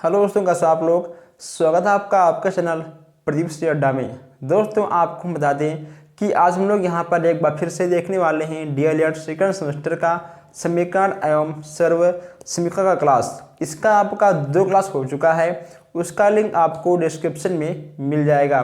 Hello दोस्तों, कैसे आप लोग। स्वागत है आपका आपका चैनल प्रदीप से अड्डा में। दोस्तों, आपको हम बता दें कि आज हम लोग यहाँ पर एक बार फिर से देखने वाले हैं डीएलएड सेकंड सेमेस्टर का समीकरण एवं सर्व समीकरण का क्लास। इसका आपका 2 क्लास हो चुका है, उसका लिंक आपको डिस्क्रिप्शन में मिल जाएगा।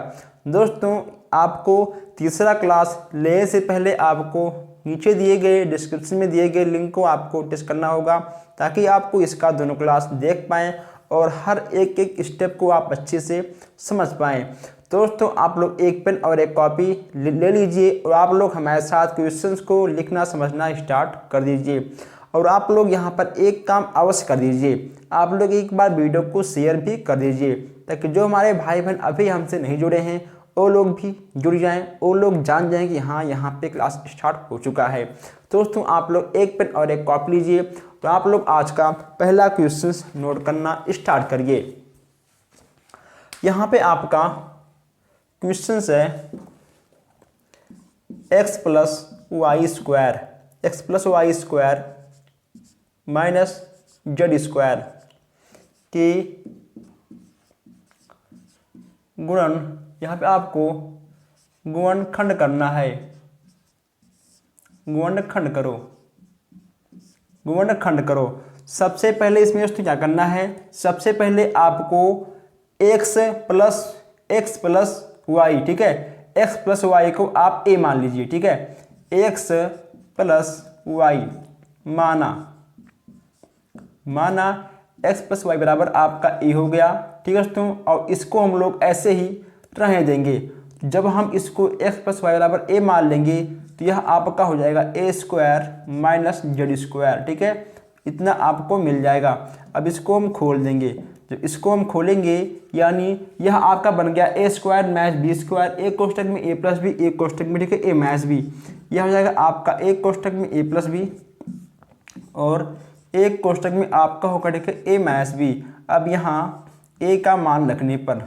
दोस्तों, आपको तीसरा क्लास लेने से पहले आपको नीचे दिए गए डिस्क्रिप्शन में दिए गए लिंक को आपको टेस्ट करना होगा, ताकि आपको इसका दोनों क्लास देख पाएँ और हर एक एक स्टेप को आप अच्छे से समझ पाएँ। दोस्तों, आप लोग एक पेन और एक कॉपी ले लीजिए और आप लोग हमारे साथ क्वेश्चंस को लिखना समझना स्टार्ट कर दीजिए। और आप लोग यहाँ पर एक काम अवश्य कर दीजिए, आप लोग एक बार वीडियो को शेयर भी कर दीजिए, ताकि जो हमारे भाई बहन अभी हमसे नहीं जुड़े हैं वो लोग भी जुड़ जाएं, वो लोग जान जाएं कि हाँ, यहाँ पे क्लास स्टार्ट हो चुका है। दोस्तों, आप लोग एक पेन और एक कॉपी लीजिए। तो आप लोग आज का पहला क्वेश्चन नोट करना स्टार्ट करिए। यहाँ पे आपका क्वेश्चन है x plus y square minus z square की गुणन, यहाँ पे आपको गुणनखंड करना है। गुणनखंड करो। सबसे पहले इसमें दोस्तों क्या करना है, सबसे पहले आपको x प्लस वाई, ठीक है, x प्लस वाई को आप a मान लीजिए, ठीक है। x प्लस वाई माना x प्लस वाई बराबर आपका a हो गया, ठीक है दोस्तों। और इसको हम लोग ऐसे ही रहने देंगे। जब हम इसको x प्लस वाई बराबर a मान लेंगे तो यह आपका हो जाएगा a square minus z square, ठीक है। इतना आपको मिल जाएगा। अब इसको हम खोल देंगे। जब इसको हम खोलेंगे यानी यह आपका बन गया a square minus b square, एक कोष्टक में a प्लस बी, एक कोष्टक में, ठीक है, a माइनस बी। यह हो जाएगा आपका एक कोष्टक में a प्लस बी और एक कोष्टक में आपका होगा, ठीक है, a माइनस बी। अब यहाँ a का मान रखने पर,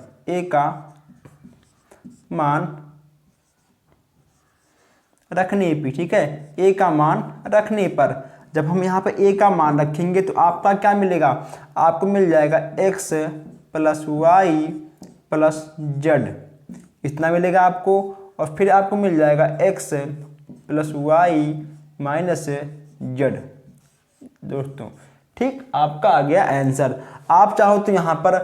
ठीक है, a का मान रखने पर जब हम यहाँ पर a का मान रखेंगे तो आपका क्या मिलेगा, आपको मिल जाएगा x plus y plus z, इतना मिलेगा आपको। और फिर आपको मिल जाएगा x plus y minus z. दोस्तों, ठीक, आपका आ गया आंसर। आप चाहो तो यहाँ पर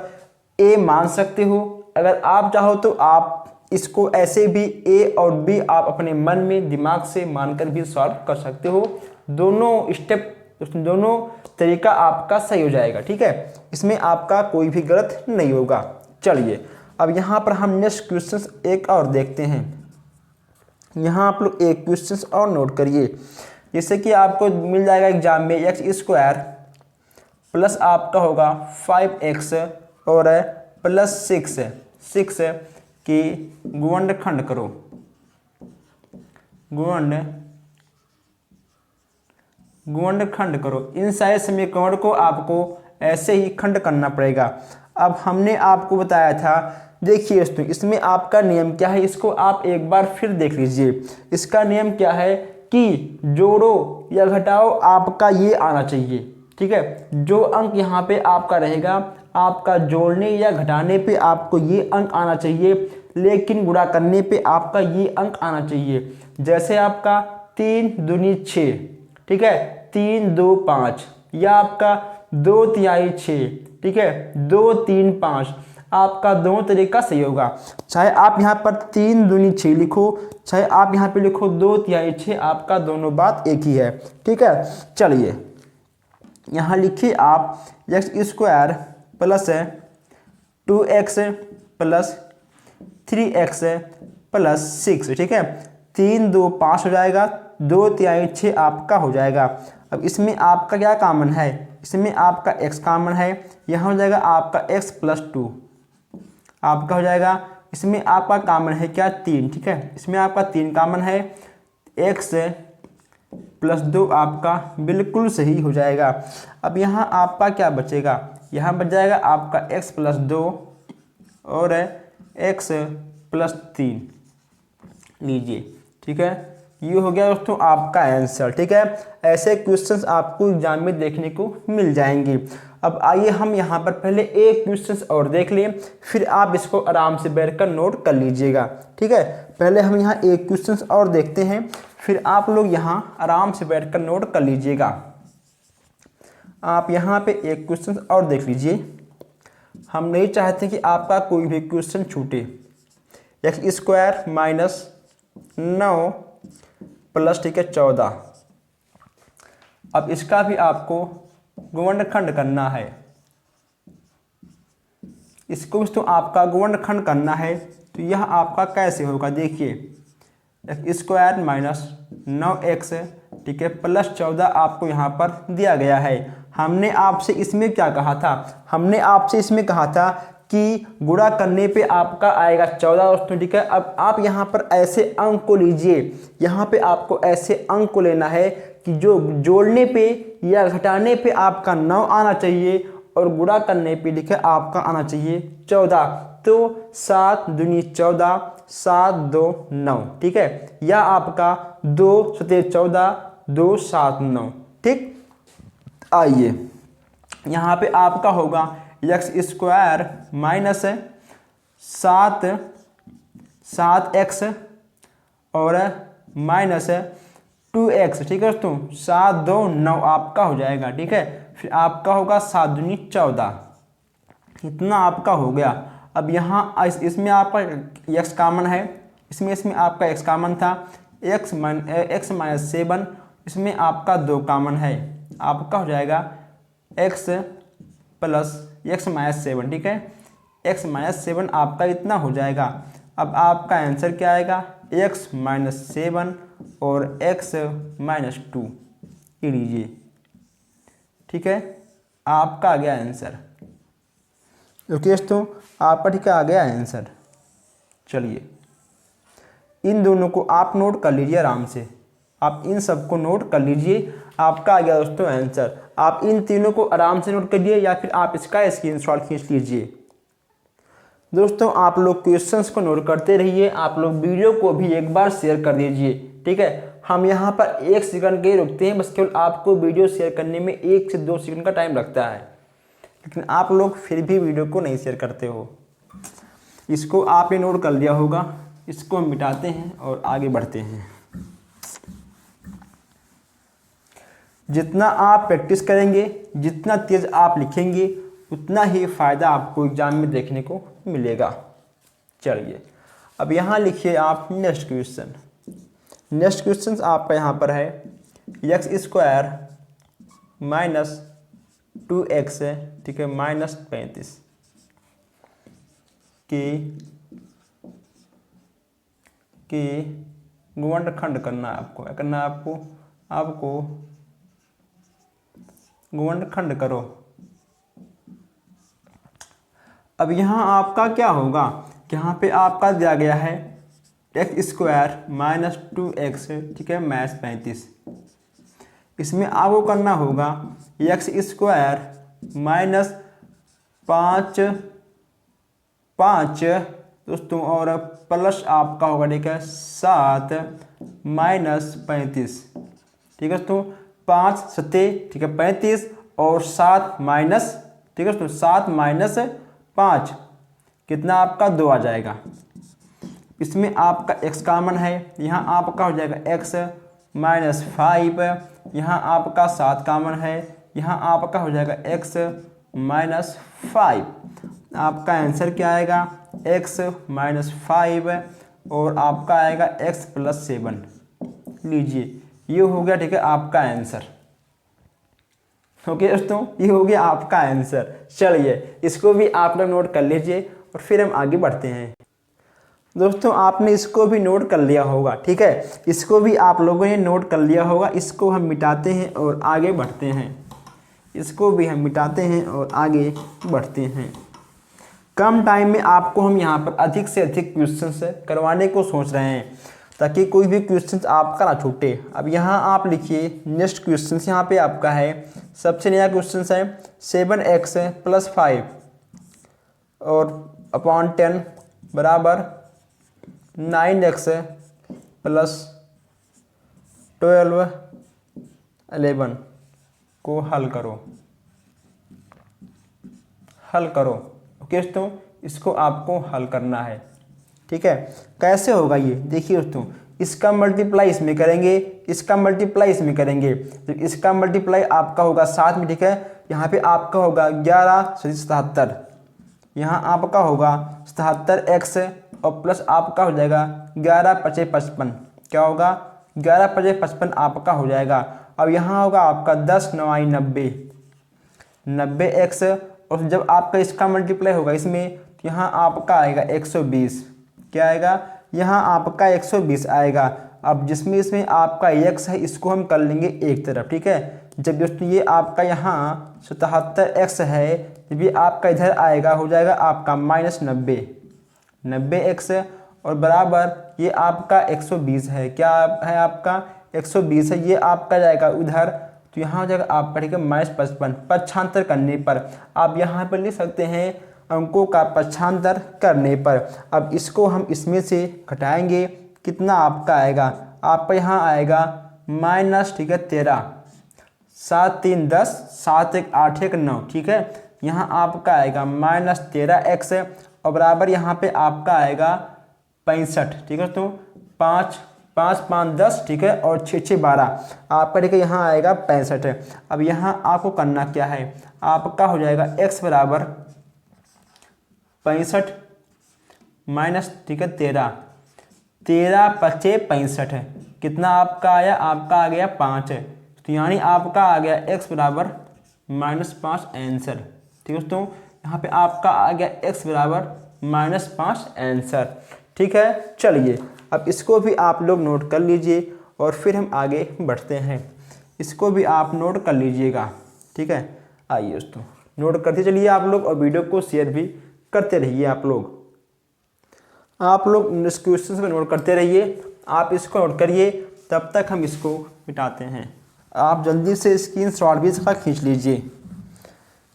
a मान सकते हो, अगर आप चाहो तो आप इसको ऐसे भी a और b आप अपने मन में दिमाग से मानकर भी सॉल्व कर सकते हो। दोनों स्टेप, दोनों तरीका आपका सही हो जाएगा, ठीक है, इसमें आपका कोई भी गलत नहीं होगा। चलिए, अब यहाँ पर हम नेक्स्ट क्वेश्चन एक और देखते हैं। यहाँ आप लोग एक क्वेश्चन और नोट करिए, जैसे कि आपको मिल जाएगा एग्जाम में एक्स स्क्वायर प्लस आपका होगा 5x और प्लस 6 की गुणनखंड करो। गुणनखंड करो। इन सारे समीकरण को आपको ऐसे ही खंड करना पड़ेगा। अब हमने आपको बताया था, देखिए दोस्तों, इसमें आपका नियम क्या है, इसको आप एक बार फिर देख लीजिए। इसका नियम क्या है कि जोड़ो या घटाओ आपका ये आना चाहिए, ठीक है। जो अंक यहाँ पे आपका रहेगा, आपका जोड़ने या घटाने पे आपको ये अंक आना चाहिए, लेकिन गुणा करने पे आपका ये अंक आना चाहिए। जैसे आपका 3 दूनी 6, ठीक है, 3 2 5, या आपका 2 तिहाई 6, ठीक है, 2 3 5, आपका दोनों तरीका सही होगा। चाहे आप यहाँ पर 3 दूनी 6 लिखो, चाहे आप यहाँ पे लिखो 2 तिहाई 6, आपका दोनों बात एक ही है, ठीक है। चलिए, यहाँ लिखिए आप x square plus 2x plus 3x plus 6, ठीक है, 3 2 5 हो जाएगा, 2 तिहाई 6 आपका हो जाएगा। अब इसमें आपका क्या कॉमन है, इसमें आपका x कॉमन है, यहाँ हो जाएगा आपका x प्लस 2 आपका हो जाएगा। इसमें आपका कॉमन है क्या, 3, ठीक है, इसमें आपका 3 कॉमन है, x प्लस 2 आपका बिल्कुल सही हो जाएगा। अब यहाँ आपका क्या बचेगा, यहाँ बच जाएगा आपका x प्लस 2 और x प्लस 3 लीजिए, ठीक है। ये हो गया दोस्तों आपका आंसर, ठीक है। ऐसे क्वेश्चंस आपको एग्जाम में देखने को मिल जाएंगे। अब आइए हम यहाँ पर पहले एक क्वेश्चन और देख लें, फिर आप इसको आराम से बैठकर नोट कर लीजिएगा। ठीक है, पहले हम यहाँ एक क्वेश्चन और देखते हैं, फिर आप लोग यहाँ आराम से बैठकर नोट कर लीजिएगा। आप यहाँ पे एक क्वेश्चन और देख लीजिए। हम नहीं चाहते कि आपका कोई भी क्वेश्चन छूटे। एक्स स्क्वायर माइनस 9 प्लस, ठीक है, 14। अब इसका भी आपको गुणनखंड करना है। इसको भी तो आपका गुणनखंड करना है, तो यह आपका कैसे होगा, देखिए एक्स स्क्वायर माइनस 9x, ठीक है, प्लस 14 आपको यहाँ पर दिया गया है। हमने आपसे इसमें क्या कहा था, हमने आपसे इसमें कहा था कि गुणा करने पे आपका आएगा 14 दोस्तों। ठीक है, अब आप यहाँ पर ऐसे अंक को लीजिए, यहाँ पे आपको ऐसे अंक को लेना है कि जो जोड़ने पे या घटाने पे आपका 9 आना चाहिए और गुणा करने पे, ठीक है, आपका आना चाहिए 14। तो 7 दूनी 14, 7 2 9, ठीक है, या आपका 2 7 14, 2 7 9। ठीक, आइए यहाँ पे आपका होगा एक्स स्क्वायर माइनस 7x और माइनस 2x, ठीक है दोस्तों, 7 2 9 आपका हो जाएगा। ठीक है, फिर आपका होगा 7 दूनी 14, इतना आपका हो गया। अब यहाँ इसमें आपका x कॉमन है, इसमें आपका x कॉमन था, x माइनस 7, इसमें आपका 2 कॉमन है, आपका हो जाएगा x प्लस x माइनस 7। ठीक है, x माइनस 7 आपका इतना हो जाएगा। अब आपका आंसर क्या आएगा, x माइनस 7 और x माइनस 2, ये लीजिए। ठीक है, आपका आ गया आंसर। ओके दोस्तों, आपका ठीक है आ गया आंसर। चलिए इन दोनों को आप नोट कर लीजिए आराम से, आप इन सबको नोट कर लीजिए, आपका आ गया दोस्तों आंसर। आप इन तीनों को आराम से नोट करिए या फिर आप इसका स्क्रीनशॉट खींच लीजिए। दोस्तों आप लोग क्वेश्चंस को नोट करते रहिए, आप लोग वीडियो को भी एक बार शेयर कर दीजिए। ठीक है, हम यहाँ पर 1 सेकंड के रुकते हैं, बस केवल आपको वीडियो शेयर करने में 1 से 2 सेकंड का टाइम लगता है, लेकिन आप लोग फिर भी वीडियो को नहीं शेयर करते हो। इसको आपने नोट कर लिया होगा, इसको हम मिटाते हैं और आगे बढ़ते हैं। जितना आप प्रैक्टिस करेंगे, जितना तेज आप लिखेंगे, उतना ही फ़ायदा आपको एग्जाम में देखने को मिलेगा। चलिए अब यहाँ लिखिए आप नेक्स्ट क्वेश्चन। नेक्स्ट क्वेश्चन आपका यहाँ पर है एक्स स्क्वायर माइनस 2x, ठीक है, माइनस 35 के गुणनखंड करना है आपको। क्या करना है आपको गुणनखंड करो। अब यहाँ आपका क्या होगा, यहाँ पे आपका दिया गया है एक्स स्क्वायर माइनस 2x, ठीक है, माइनस 35। इसमें आपको करना होगा एक्स स्क्वायर माइनस 5 दोस्तों और प्लस आपका होगा, ठीक है, 7 माइनस 35। ठीक है दोस्तों, 5 7, ठीक है, 35 और 7 माइनस, ठीक है दोस्तों, 7 माइनस 5 कितना आपका 2 आ जाएगा। इसमें आपका x कॉमन है, यहाँ आपका हो जाएगा x माइनस 5, यहाँ आपका 7 कॉमन है, यहाँ आपका हो जाएगा x माइनस 5। आपका आंसर क्या आएगा, x माइनस 5 और आपका आएगा x प्लस 7। लीजिए ये हो गया, ठीक है, आपका आंसर। ओके दोस्तों, ये हो गया आपका आंसर। चलिए इसको भी आप लोग नोट कर लीजिए और फिर हम आगे बढ़ते हैं। दोस्तों आपने इसको भी नोट कर लिया होगा, ठीक है, इसको भी आप लोगों ने नोट कर लिया होगा। इसको हम मिटाते हैं और आगे बढ़ते हैं। इसको भी हम मिटाते हैं और आगे बढ़ते हैं। कम टाइम में आपको हम यहाँ पर अधिक से अधिक क्वेश्चंस करवाने को सोच रहे हैं, ताकि कोई भी क्वेश्चंस आपका ना छूटे। अब यहाँ आप लिखिए नेक्स्ट क्वेश्चंस। यहाँ पे आपका है सबसे नया क्वेश्चन है 7x प्लस 5 और अपॉन 10 बराबर 9x प्लस 12 11 को हल करो। हल करो। ओके दोस्तों, इसको आपको हल करना है। ठीक है, कैसे होगा ये देखिए दोस्तों, इसका मल्टीप्लाई इसमें करेंगे, इसका मल्टीप्लाई इसमें करेंगे, तो इसका मल्टीप्लाई आपका होगा 7 में। ठीक है, यहाँ पे आपका होगा 11×77, यहाँ आपका होगा 77x और प्लस आपका हो जाएगा 11×5=55। क्या होगा, 11×5=55 आपका हो जाएगा। अब यहाँ होगा आपका 10×9=90, 90x, और जब आपका इसका मल्टीप्लाई होगा इसमें तो यहाँ आपका आएगा 120। क्या आएगा, यहाँ आपका 120 आएगा। अब जिसमें इसमें आपका x है इसको हम कर लेंगे एक तरफ। ठीक है, जब दोस्तों ये आपका यहाँ 77x है, जब ये आपका इधर आएगा हो जाएगा आपका -90, 90x और बराबर ये आपका 120 है। क्या है, आपका 120 है, ये आपका जाएगा उधर, तो यहाँ हो जाएगा आपका ठीक है -55। पक्षांतर करने पर आप यहाँ पर लिख सकते हैं अंकों का पक्षांतर करने पर। अब इसको हम इसमें से घटाएंगे, कितना आपका आएगा, आपका यहाँ आएगा ठीक है 13, 7 3 10, 7 1 8 1 9। ठीक है, यहाँ आपका आएगा -13x और बराबर यहाँ पे आपका आएगा 65। ठीक है दोस्तों, 5 5 5 10, ठीक है, और 6 6 12 आपका ठीक है यहाँ आएगा 65। अब यहाँ आपको करना क्या है, आपका हो जाएगा x बराबर 65 माइनस ठीक है 13, 13 5 65 है, कितना आपका आया, आपका आ गया 5 है, तो यानी आपका आ गया x बराबर -5 आंसर। ठीक है दोस्तों, यहाँ पे आपका आ गया x बराबर -5 आंसर। ठीक है, चलिए अब इसको भी आप लोग नोट कर लीजिए और फिर हम आगे बढ़ते हैं। इसको भी आप नोट कर लीजिएगा। ठीक है, आइए दोस्तों नोट करते चलिए आप लोग, और वीडियो को शेयर भी करते रहिए आप लोग इस क्वेश्चन को नोट करते रहिए। आप इसको नोट करिए, तब तक हम इसको मिटाते हैं। आप जल्दी से स्क्रीनशॉट भी इसका खींच लीजिए,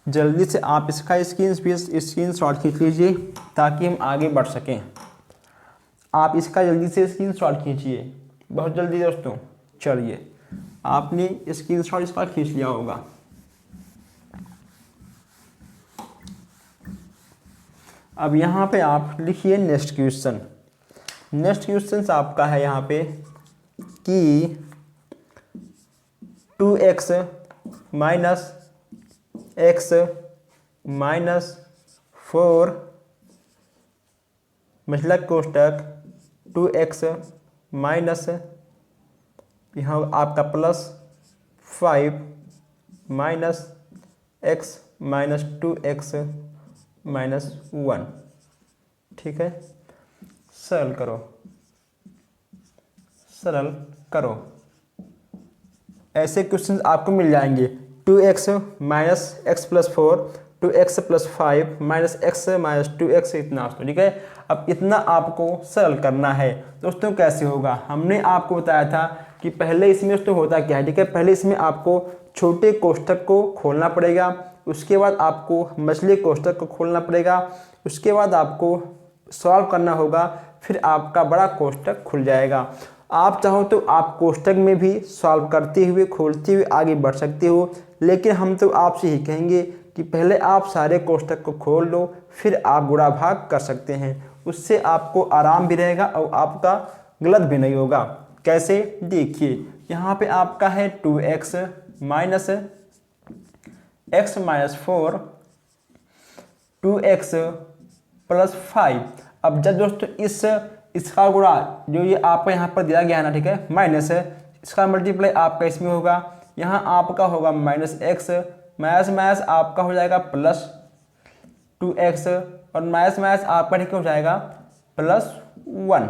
जल्दी से आप इसका स्क्रीनशॉट खींच लीजिए ताकि हम आगे बढ़ सकें। आप इसका जल्दी से स्क्रीनशॉट खींचिए, बहुत जल्दी दोस्तों। चलिए, आपने स्क्रीनशॉट इसका खींच लिया होगा। अब यहाँ पे आप लिखिए नेक्स्ट क्वेश्चन। नेक्स्ट क्वेश्चन आपका है यहाँ पे कि 2x माइनस x माइनस 4 मतलब कोष्टक 2x माइनस यहाँ आपका +5 minus x minus 2x minus 1। ठीक है, सरल करो, सरल करो। ऐसे क्वेश्चन आपको मिल जाएंगे। 2x minus x plus 4, 2x plus 5 minus x minus 2x इतना। ठीक है, अब इतना आपको सरल करना है दोस्तों। कैसे होगा, हमने आपको बताया था कि पहले इसमें दोस्तों होता क्या है। ठीक है, पहले इसमें आपको छोटे कोष्ठक को खोलना पड़ेगा, उसके बाद आपको मछली कोष्ठक को खोलना पड़ेगा, उसके बाद आपको सॉल्व करना होगा, फिर आपका बड़ा कोष्ठक खुल जाएगा। आप चाहो तो आप कोष्ठक में भी सॉल्व करते हुए खोलते हुए आगे बढ़ सकते हो, लेकिन हम तो आपसे ही कहेंगे कि पहले आप सारे कोष्ठक को खोल लो, फिर आप गुणा भाग कर सकते हैं। उससे आपको आराम भी रहेगा और आपका गलत भी नहीं होगा। कैसे, देखिए यहाँ पे आपका है 2x minus x minus 4, 2x plus 5। अब जब दोस्तों इसका गुणा जो ये आपका यहाँ पर दिया गया है ना, ठीक है, माइनस है, इसका मल्टीप्लाई आपका इसमें होगा, यहाँ आपका होगा -x, माइनस आपका हो जाएगा +2x और माइनस आपका ठीक हो जाएगा +1।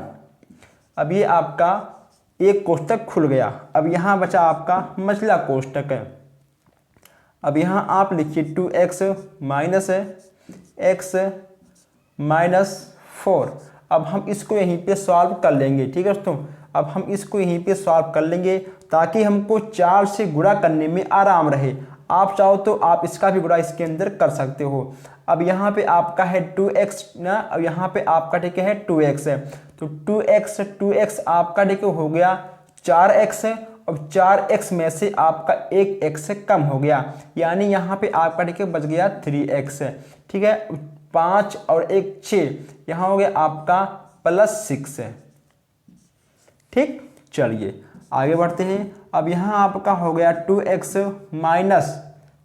अब ये आपका एक कोष्ठक खुल गया। अब यहाँ बचा आपका मछला कोष्ठक है। अब यहाँ आप लिखिए 2x माइनस x माइनस 4। अब हम इसको यहीं पे सॉल्व कर लेंगे। ठीक है दोस्तों, अब हम इसको यहीं पे सॉल्व कर लेंगे ताकि हमको 4 से गुणा करने में आराम रहे। आप चाहो तो आप इसका भी गुणा इसके अंदर कर सकते हो। अब यहाँ पे आपका है 2x ना, अब यहाँ पे आपका ठीक है 2x है, तो 2x आपका ठीक हो गया 4x, अब 4x में से आपका एक x कम हो गया, यानी यहाँ पे आपका ठीक है बच गया 3x। ठीक है, 5 और 1 6, यहाँ हो गया आपका +6। ठीक, चलिए आगे बढ़ते हैं। अब यहाँ आपका हो गया 2x माइनस,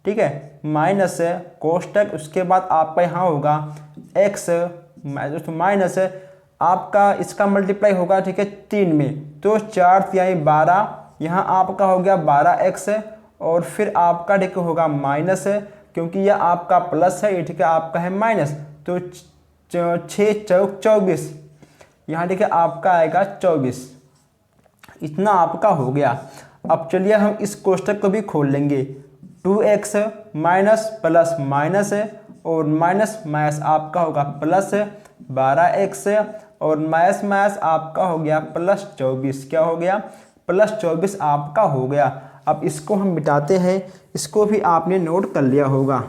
ठीक है, माइनस कोष्टक, उसके बाद आपका यहाँ होगा x माइनस आपका इसका मल्टीप्लाई होगा, ठीक है, 3 में, तो 4 तिहाई 12, यहाँ आपका हो गया 12x, और फिर आपका ठीक होगा माइनस, क्योंकि यह आपका प्लस है, ये ठीक है आपका है माइनस, तो 6 चौक 24, यहाँ ठीक है आपका आएगा 24। इतना आपका हो गया। अब चलिए हम इस कोष्टक को भी खोल लेंगे। 2x माइनस प्लस माइनस और माइनस माइनस आपका होगा प्लस 12x, और माइनस माइनस आपका हो गया +24। क्या हो गया? +24 आपका हो गया। अब इसको हम मिटाते हैं, इसको भी आपने नोट कर लिया होगा,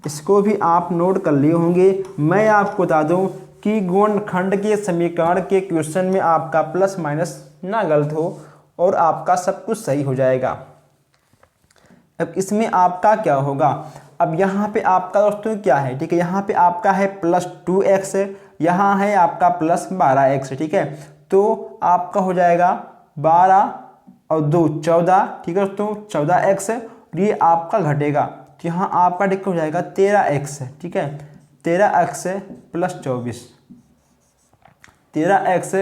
इसको भी आप नोट कर लिए होंगे। मैं आपको बता दूं कि गुणनखंड के समीकरण के क्वेश्चन में आपका प्लस माइनस ना गलत हो और आपका सब कुछ सही हो जाएगा। अब इसमें आपका क्या होगा? अब यहाँ पे आपका दोस्तों क्या है, ठीक है, यहाँ पे आपका है +2x, यहाँ है आपका +12x, ठीक है, तो आपका हो जाएगा 12 और 2 14, ठीक है दोस्तों, 14x, और ये आपका घटेगा, तो यहाँ आपका ठीक हो जाएगा 13x, ठीक है, 13x +24, 13x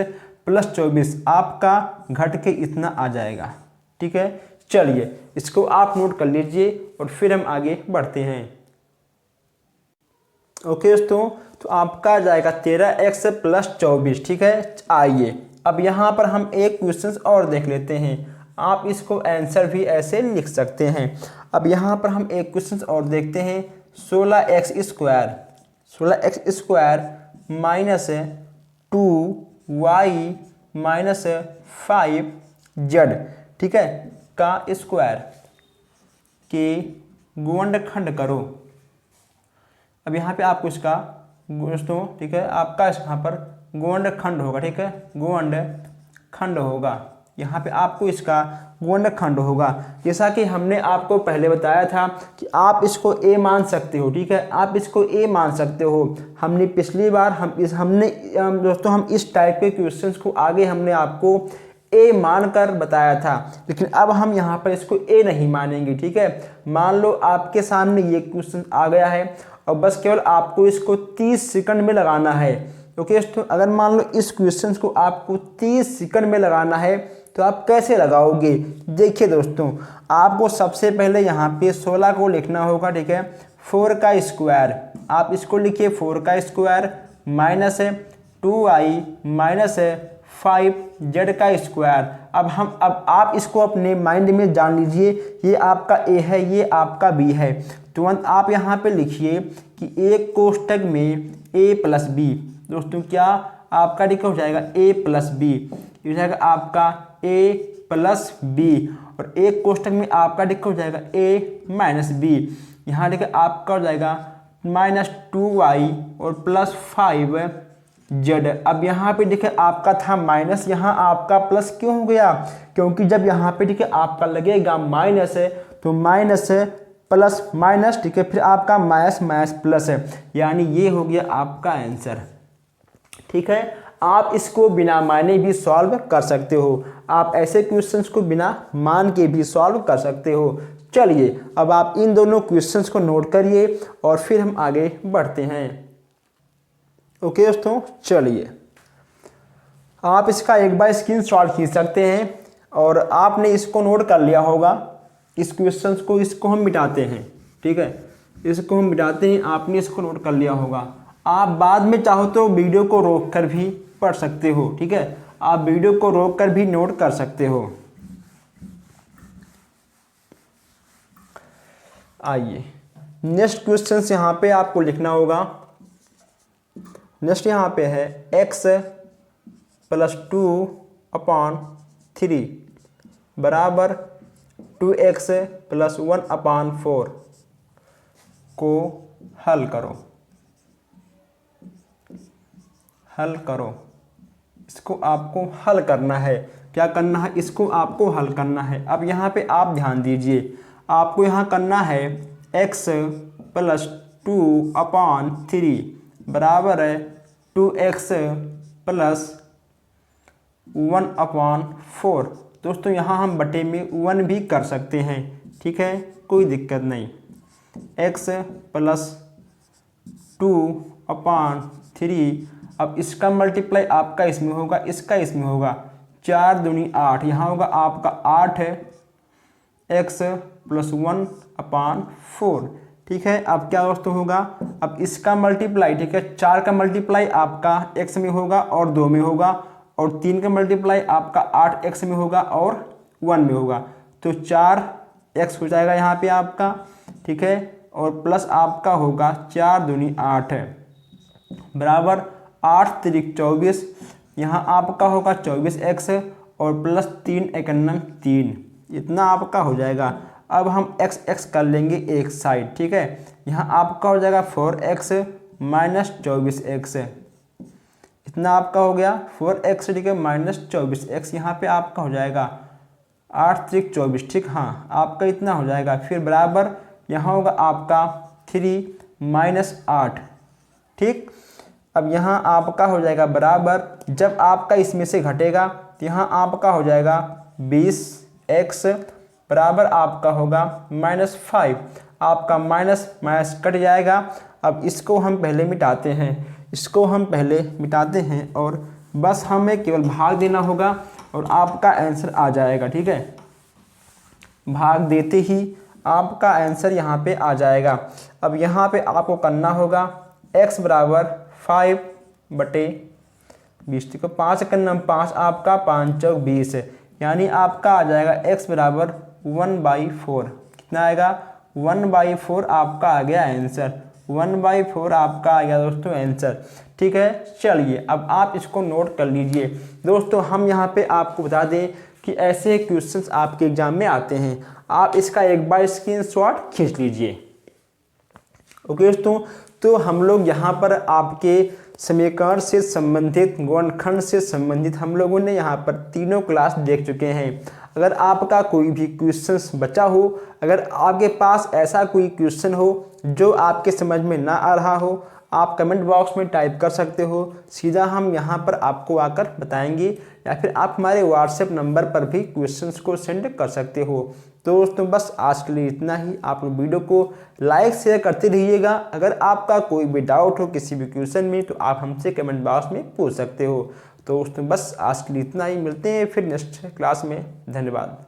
+24 आपका घट के इतना आ जाएगा। ठीक है, चलिए इसको आप नोट कर लीजिए और फिर हम आगे बढ़ते हैं। ओके दोस्तों, तो आपका आ जाएगा 13x +24। ठीक है, आइए अब यहाँ पर हम एक क्वेश्चन और देख लेते हैं। आप इसको आंसर भी ऐसे लिख सकते हैं। अब यहाँ पर हम एक क्वेश्चन और देखते हैं। 16x² minus 2y minus 5z, ठीक है, का स्क्वायर के गुणनखंड करो। अब यहाँ पे आपको इसका दोस्तों, ठीक है, आपका यहाँ पर गुणनखंड होगा, ठीक है, गुणनखंड होगा, यहाँ पे आपको इसका गुणनखंड होगा। जैसा कि हमने आपको पहले बताया था कि आप इसको a मान सकते हो, ठीक है, आप इसको a मान सकते हो। हमने पिछली बार हम इस टाइप के क्वेश्चंस को आगे हमने आपको a मान कर बताया था, लेकिन अब हम यहाँ पर इसको a नहीं मानेंगे। ठीक है, मान लो आपके सामने ये क्वेश्चन आ गया है और बस केवल आपको इसको 30 सेकंड में लगाना है। ओके दोस्तों, अगर मान लो इस क्वेश्चन को आपको 30 सेकंड में लगाना है तो आप कैसे लगाओगे? देखिए दोस्तों, आपको सबसे पहले यहाँ पे 16 को लिखना होगा, ठीक है, 4 का स्क्वायर, आप इसको लिखिए 4 का square minus 2y minus 5z का स्क्वायर। अब आप इसको अपने माइंड में जान लीजिए, ये आपका a है, ये आपका b है। तुरंत आप यहाँ पे लिखिए कि एक कोष्टक में a प्लस बी, दोस्तों क्या आपका ठीक हो जाएगा a प्लस बी, ये हो जाएगा आपका a प्लस बी, और एक कोष्टक में आपका ठीक हो जाएगा a माइनस बी, यहाँ ठीक है आपका हो जाएगा -2y और +5z। अब यहाँ पे देखिए आपका था माइनस, यहाँ आपका प्लस क्यों हो गया? क्योंकि जब यहाँ पे ठीक है आपका लगेगा माइनस है तो माइनस है प्लस माइनस, ठीक है, फिर आपका माइनस माइनस प्लस है, यानी ये हो गया आपका आंसर। ठीक है, आप इसको बिना माने भी सॉल्व कर सकते हो, आप ऐसे क्वेश्चंस को बिना मान के भी सॉल्व कर सकते हो। चलिए अब आप इन दोनों क्वेश्चंस को नोट करिए और फिर हम आगे बढ़ते हैं। ओके दोस्तों, चलिए आप इसका एक बार स्क्रीनशॉट खींच सकते हैं और आपने इसको नोट कर लिया होगा। इस क्वेश्चंस को, इसको हम मिटाते हैं, ठीक है, इसको हम मिटाते हैं, आपने इसको नोट कर लिया होगा। आप बाद में चाहो तो वीडियो को रोक कर भी पढ़ सकते हो, ठीक है, आप वीडियो को रोक कर भी नोट कर सकते हो। आइए नेक्स्ट क्वेश्चन यहाँ पे आपको लिखना होगा। नेक्स्ट यहाँ पे है x + 2/3 बराबर 2x + 1/4 को हल करो। इसको आपको हल करना है। क्या करना है? इसको आपको हल करना है। अब यहाँ पे आप ध्यान दीजिए, आपको यहाँ करना है x + 2/3 बराबर है 2x + 1/4। दोस्तों यहाँ हम बटे में 1 भी कर सकते हैं, ठीक है, कोई दिक्कत नहीं। x + 2/3, अब इसका मल्टीप्लाई आपका इसमें होगा, इसका इसमें होगा, 4 दूनी 8, यहाँ होगा आपका 8 x + 1/4, ठीक है। अब क्या दोस्तों होगा, अब इसका मल्टीप्लाई, ठीक है, 4 का मल्टीप्लाई आपका x में होगा और 2 में होगा, और 3 का मल्टीप्लाई आपका 8x में होगा और 1 में होगा, तो 4x हो जाएगा यहाँ पे आपका, ठीक है, और प्लस आपका होगा 4 दूनी 8 बराबर 8 त्रिक 24, यहाँ आपका होगा 24x और प्लस 3 एकन्नम 3, इतना आपका हो जाएगा। अब हम x कर लेंगे एक साइड, ठीक है, यहाँ आपका हो जाएगा 4x - 24x, इतना आपका हो गया 4x, ठीक है, - 24x, यहाँ पे आपका हो जाएगा 8 त्रिक 24, ठीक, हाँ आपका इतना हो जाएगा। फिर बराबर यहाँ होगा आपका 3 - 8, ठीक। अब यहाँ आपका हो जाएगा बराबर, जब आपका इसमें से घटेगा तो यहाँ आपका हो जाएगा 20x बराबर आपका होगा -5, आपका माइनस कट जाएगा। अब इसको हम पहले मिटाते हैं, इसको हम पहले मिटाते हैं और बस हमें केवल भाग देना होगा और आपका आंसर आ जाएगा, ठीक है। भाग देते ही आपका आंसर यहाँ पे आ जाएगा। अब यहाँ पे आपको करना होगा x बराबर 5/20, देखो 5 का नम 5, आपका 5 चौक 20, यानी आपका आ जाएगा x बराबर 1/4, कितना आएगा 1/4, आपका आ गया आंसर, 1/4 आपका आ गया दोस्तों आंसर, ठीक है। चलिए अब आप इसको नोट कर लीजिए। दोस्तों हम यहाँ पे आपको बता दें कि ऐसे क्वेश्चंस आपके एग्जाम में आते हैं, आप इसका एक बार स्क्रीनशॉट खींच लीजिए। ओके दोस्तों, तो हम लोग यहाँ पर आपके समीकरण से संबंधित, गुणनखंड से संबंधित हम लोगों ने यहाँ पर तीनों क्लास देख चुके हैं। अगर आपका कोई भी क्वेश्चंस बचा हो, अगर आपके पास ऐसा कोई क्वेश्चन हो जो आपके समझ में ना आ रहा हो, आप कमेंट बॉक्स में टाइप कर सकते हो, सीधा हम यहाँ पर आपको आकर बताएंगे, या फिर आप हमारे व्हाट्सएप नंबर पर भी क्वेश्चंस को सेंड कर सकते हो। तो दोस्तों बस आज के लिए इतना ही। आप वीडियो को लाइक शेयर करते रहिएगा। अगर आपका कोई भी डाउट हो किसी भी क्वेश्चन में तो आप हमसे कमेंट बॉक्स में पूछ सकते हो। तो दोस्तों बस आज के लिए इतना ही, मिलते हैं फिर नेक्स्ट क्लास में। धन्यवाद।